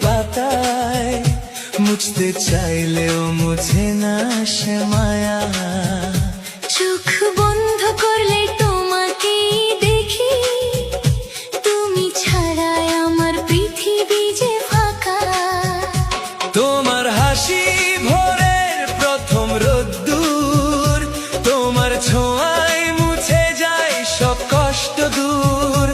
পাতায়, মুছতে চাইলেও মুছে না সে মায়া। চোখ বন্ধ করলে তোমাকে দেখি, তুমি ছাড়াই আমার পৃথিবী যে ফাঁকা। তোমার হাসি ভোরের প্রথম রোদ্দুর, তোমার ছোঁয়ায় মুছে যায় সব কষ্ট দূর।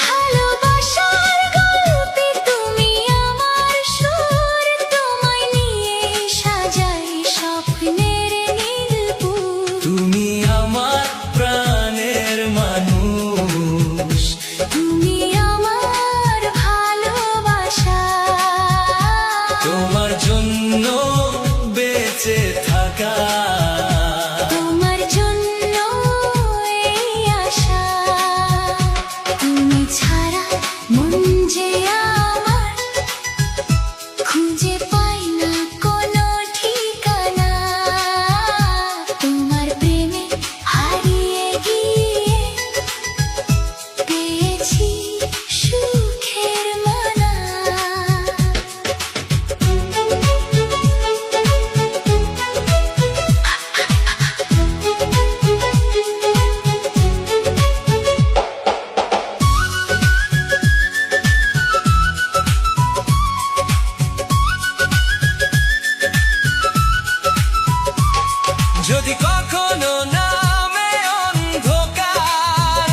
ভালোবাসার গল্পে তুমি আমার সুর, তোমায় নিয়ে সাজাই স্বপ্নের নীলপুর। তুমি আমার প্রাণের মানুষ, তুমি আমার ভালোবাসা, তোমার জন্য বেঁচে থাকা, তোমার জন্য এই আশা। তুমি ছাড়া মন যে আমার খুঁজে পাই না কোনো ঠিকানা। তোমার প্রেমে হারিয়ে গিয়ে পেয়েছি সুখের মানা। যদি কখনো নামে অন্ধকার,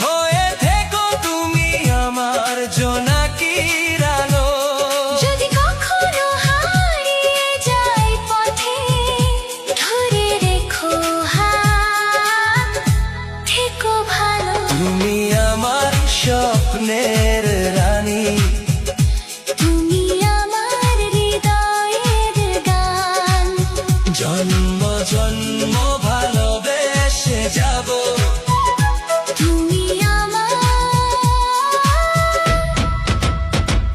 হয়ে থেকো তুমি আমার জোনাকির আলো। যদি কখনো হারিয়ে যাই পথে, ধরে রেখো হাত, থেকো ভালো। তুমি আমার স্বপ্নের রানী, তুমি আমার হৃদয়ের গান। জন্ম জন্ম ভালোবেসে যাব। তুমি আমার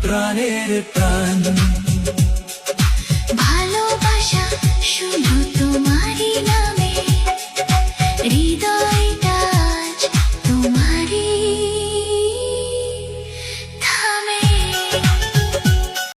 প্রাণের প্রাণ, ভালোবাসা শুধু